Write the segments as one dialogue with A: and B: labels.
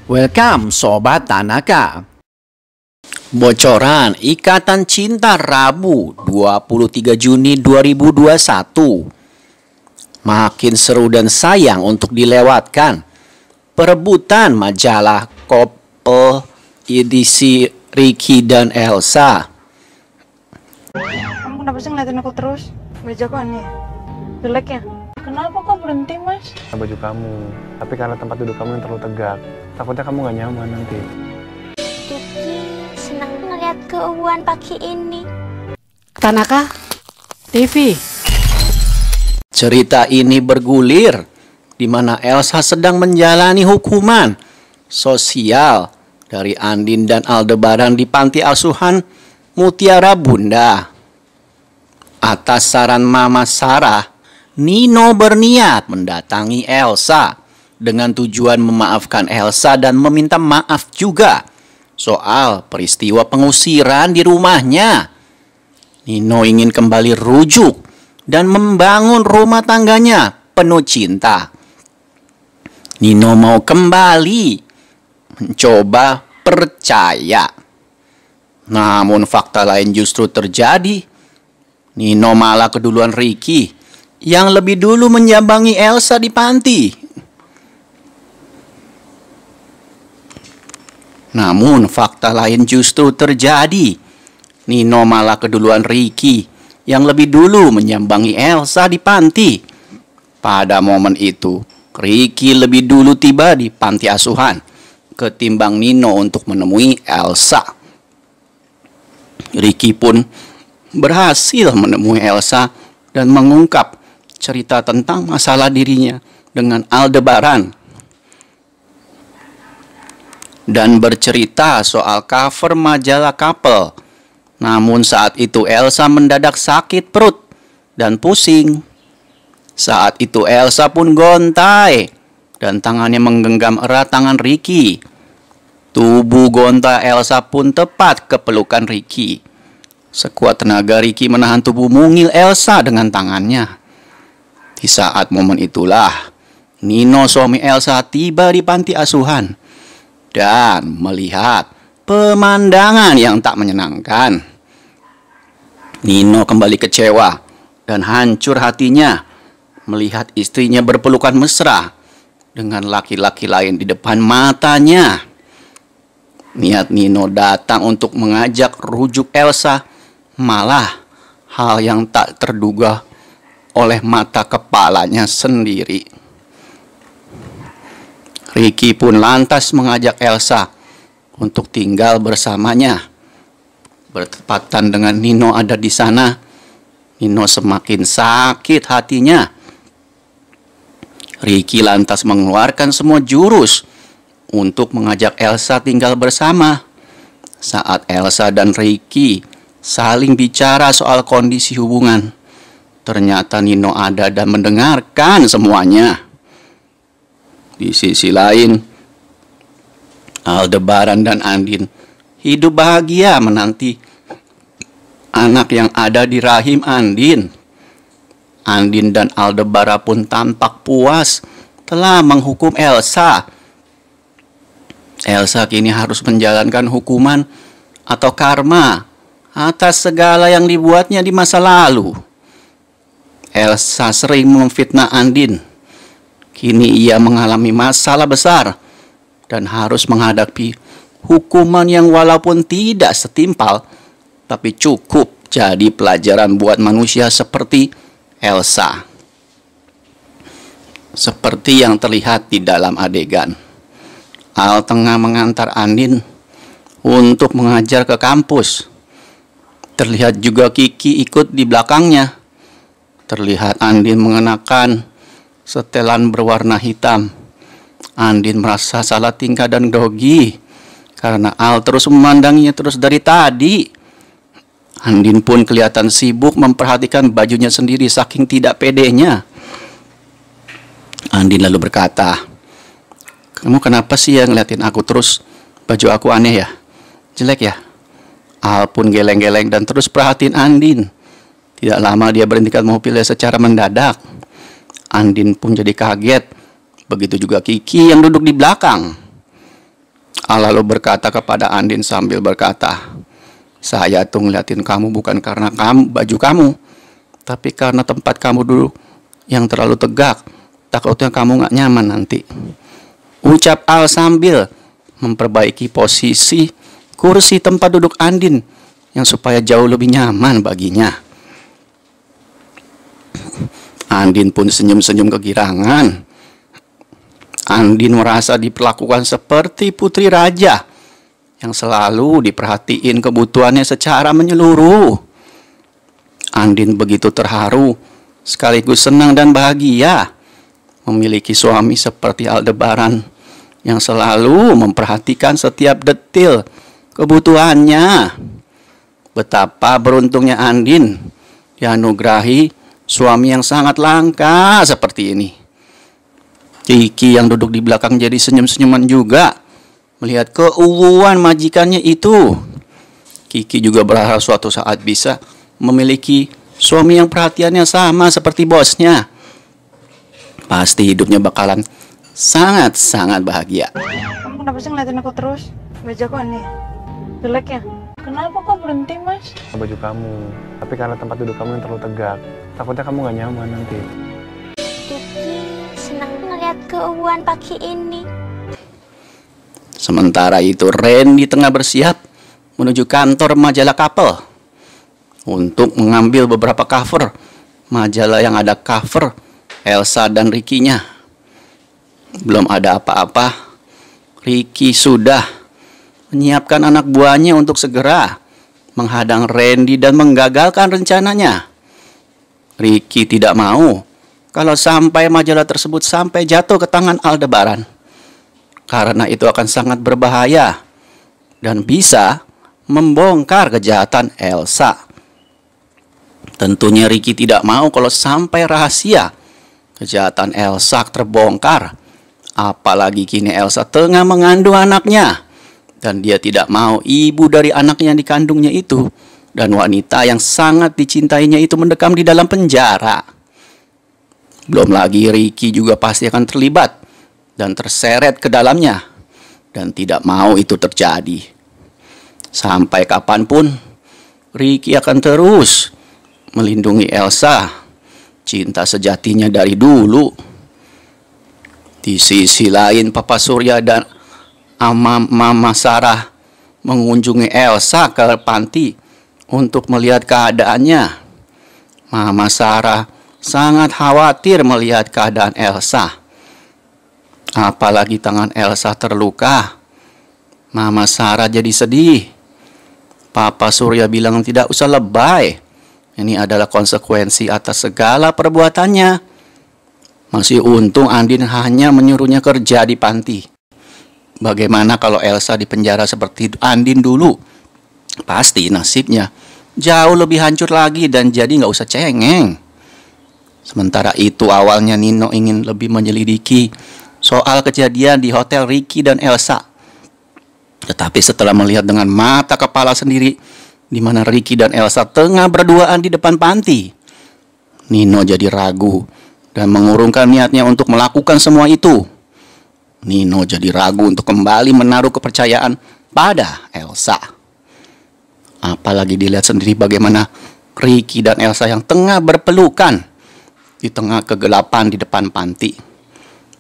A: Welcome Sobat Tanaka. Bocoran Ikatan Cinta Rabu 23 Juni 2021. Makin seru dan sayang untuk dilewatkan. Perebutan majalah couple edisi Ricky dan Elsa.
B: Kamu kenapa sih ngeliatin aku terus? Bajaku aneh, jelek ya? Kenapa kok berhenti, Mas?
C: Baju kamu, tapi karena tempat duduk kamu yang terlalu tegak, takutnya kamu gak nyaman nanti.
D: Kiki senang ngeliat keuuan pagi ini.
E: Tanaka TV.
A: Cerita ini bergulir di mana Elsa sedang menjalani hukuman sosial dari Andin dan Aldebaran di panti asuhan Mutiara Bunda. Atas saran Mama Sarah, Nino berniat mendatangi Elsa dengan tujuan memaafkan Elsa dan meminta maaf juga soal peristiwa pengusiran di rumahnya. Nino ingin kembali rujuk dan membangun rumah tangganya penuh cinta. Nino mau kembali mencoba percaya. Namun fakta lain justru terjadi. Nino malah keduluan Ricky yang lebih dulu menyambangi Elsa di panti. Namun fakta lain justru terjadi. Nino malah keduluan Ricky yang lebih dulu menyambangi Elsa di panti. Pada momen itu, Ricky lebih dulu tiba di panti asuhan ketimbang Nino untuk menemui Elsa. Ricky pun berhasil menemui Elsa dan mengungkap cerita tentang masalah dirinya dengan Aldebaran dan bercerita soal cover majalah couple. Namun saat itu Elsa mendadak sakit perut dan pusing. Saat itu Elsa pun gontai dan tangannya menggenggam erat tangan Ricky. Tubuh gonta Elsa pun tepat ke pelukan Ricky. Sekuat tenaga Ricky menahan tubuh mungil Elsa dengan tangannya. Di saat momen itulah Nino suami Elsa tiba di panti asuhan dan melihat pemandangan yang tak menyenangkan. Nino kembali kecewa dan hancur hatinya melihat istrinya berpelukan mesra dengan laki-laki lain di depan matanya. Niat Nino datang untuk mengajak rujuk Elsa, malah hal yang tak terduga oleh mata kepalanya sendiri. Ricky pun lantas mengajak Elsa untuk tinggal bersamanya. Bertepatan dengan Nino ada di sana, Nino semakin sakit hatinya. Ricky lantas mengeluarkan semua jurus untuk mengajak Elsa tinggal bersama. Saat Elsa dan Ricky saling bicara soal kondisi hubungan, ternyata Nino ada dan mendengarkan semuanya. Di sisi lain, Aldebaran dan Andin hidup bahagia menanti anak yang ada di rahim Andin. Andin dan Aldebaran pun tampak puas telah menghukum Elsa. Elsa kini harus menjalankan hukuman atau karma atas segala yang dibuatnya di masa lalu. Elsa sering memfitnah Andin. Kini ia mengalami masalah besar dan harus menghadapi hukuman yang walaupun tidak setimpal, tapi cukup jadi pelajaran buat manusia seperti Elsa. Seperti yang terlihat di dalam adegan, Al tengah mengantar Andin untuk mengajar ke kampus. Terlihat juga Kiki ikut di belakangnya. Terlihat Andin mengenakan setelan berwarna hitam. Andin merasa salah tingkah dan grogi karena Al terus memandanginya terus dari tadi. Andin pun kelihatan sibuk memperhatikan bajunya sendiri saking tidak pedenya. Andin lalu berkata, "Kamu kenapa sih ya ngeliatin aku terus? Baju aku aneh ya? Jelek ya?" Al pun geleng-geleng dan terus perhatiin Andin. Tidak lama dia berhentikan mobilnya secara mendadak. Andin pun jadi kaget. Begitu juga Kiki yang duduk di belakang. Al lalu berkata kepada Andin sambil berkata, "Saya tuh ngeliatin kamu bukan karena baju kamu, tapi karena tempat kamu dulu yang terlalu tegak. Takutnya kamu gak nyaman nanti," ucap Al sambil memperbaiki posisi kursi tempat duduk Andin yang supaya jauh lebih nyaman baginya. Andin pun senyum-senyum kegirangan. Andin merasa diperlakukan seperti putri raja yang selalu diperhatiin kebutuhannya secara menyeluruh. Andin begitu terharu sekaligus senang dan bahagia memiliki suami seperti Aldebaran yang selalu memperhatikan setiap detil kebutuhannya. Betapa beruntungnya Andin dianugerahi suami yang sangat langka seperti ini. Kiki yang duduk di belakang jadi senyum-senyuman juga melihat keuuan majikannya itu. Kiki juga berharap suatu saat bisa memiliki suami yang perhatiannya sama seperti bosnya. Pasti hidupnya bakalan sangat-sangat bahagia.
B: Kamu kenapa sih ngeliatin aku terus? Wajahku aneh. Jelek ya? Kenapa kok berhenti, Mas?
C: Baju kamu, tapi karena tempat duduk kamu yang terlalu tegak, takutnya kamu gak nyaman nanti.
D: Kiki senang ngeliat keuuan pagi ini.
A: Sementara itu Randy tengah bersiap menuju kantor majalah Couple untuk mengambil beberapa cover majalah yang ada cover Elsa dan Ricky-nya. Belum ada apa-apa, Ricky sudah menyiapkan anak buahnya untuk segera menghadang Randy dan menggagalkan rencananya. Ricky tidak mau kalau sampai majalah tersebut sampai jatuh ke tangan Aldebaran, karena itu akan sangat berbahaya dan bisa membongkar kejahatan Elsa. Tentunya Ricky tidak mau kalau sampai rahasia kejahatan Elsa terbongkar. Apalagi kini Elsa tengah mengandung anaknya, dan dia tidak mau ibu dari anaknya yang dikandungnya itu dan wanita yang sangat dicintainya itu mendekam di dalam penjara. Belum lagi Ricky juga pasti akan terlibat dan terseret ke dalamnya, dan tidak mau itu terjadi. Sampai kapanpun Ricky akan terus melindungi Elsa, cinta sejatinya dari dulu. Di sisi lain Papa Surya dan Mama Sarah mengunjungi Elsa ke panti untuk melihat keadaannya. Mama Sarah sangat khawatir melihat keadaan Elsa. Apalagi tangan Elsa terluka. Mama Sarah jadi sedih. Papa Surya bilang tidak usah lebay. Ini adalah konsekuensi atas segala perbuatannya. Masih untung Andin hanya menyuruhnya kerja di panti. Bagaimana kalau Elsa dipenjara seperti Andin dulu? Pasti nasibnya jauh lebih hancur lagi dan jadi nggak usah cengeng. Sementara itu awalnya Nino ingin lebih menyelidiki soal kejadian di hotel Ricky dan Elsa. Tetapi setelah melihat dengan mata kepala sendiri di mana Ricky dan Elsa tengah berduaan di depan panti, Nino jadi ragu dan mengurungkan niatnya untuk melakukan semua itu. Nino jadi ragu untuk kembali menaruh kepercayaan pada Elsa. Apalagi dilihat sendiri bagaimana Ricky dan Elsa yang tengah berpelukan di tengah kegelapan di depan panti.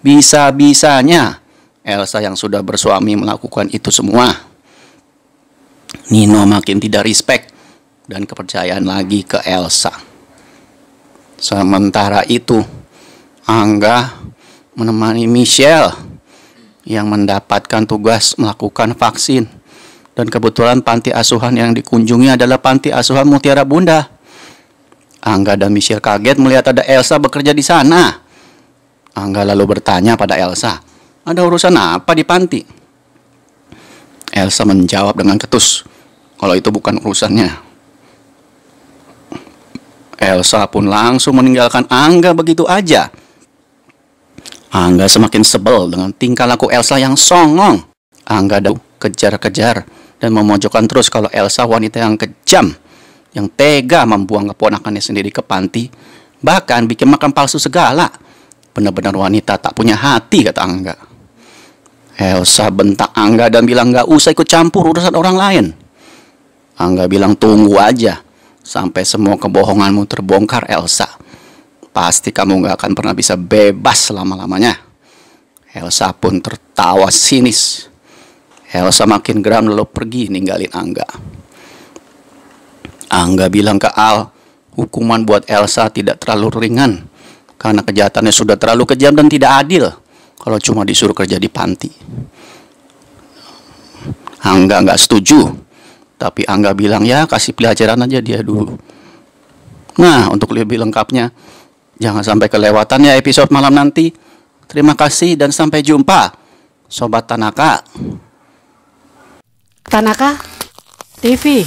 A: Bisa-bisanya Elsa yang sudah bersuami melakukan itu semua. Nino makin tidak respect dan kepercayaan lagi ke Elsa. Sementara itu Angga menemani Michelle yang mendapatkan tugas melakukan vaksin, dan kebetulan panti asuhan yang dikunjungi adalah panti asuhan Mutiara Bunda. Angga dan Michelle kaget melihat ada Elsa bekerja di sana. Angga lalu bertanya pada Elsa, ada urusan apa di panti? Elsa menjawab dengan ketus, kalau itu bukan urusannya. Elsa pun langsung meninggalkan Angga begitu aja. Angga semakin sebel dengan tingkah laku Elsa yang songong. Angga kejar-kejar dan memojokkan terus kalau Elsa wanita yang kejam, yang tega membuang keponakannya sendiri ke panti, bahkan bikin makan palsu segala. Benar-benar wanita tak punya hati, kata Angga. Elsa bentak Angga dan bilang gak usah ikut campur urusan orang lain. Angga bilang tunggu aja sampai semua kebohonganmu terbongkar, Elsa. Pasti kamu gak akan pernah bisa bebas selama-lamanya. Elsa pun tertawa sinis. Elsa makin geram lalu pergi ninggalin Angga. Angga bilang ke Al, hukuman buat Elsa tidak terlalu ringan karena kejahatannya sudah terlalu kejam dan tidak adil kalau cuma disuruh kerja di panti. Angga nggak setuju, tapi Angga bilang ya kasih pelajaran aja dia dulu. Nah, untuk lebih lengkapnya, jangan sampai kelewatan ya episode malam nanti. Terima kasih dan sampai jumpa, Sobat Tanaka.
E: Tanaka TV.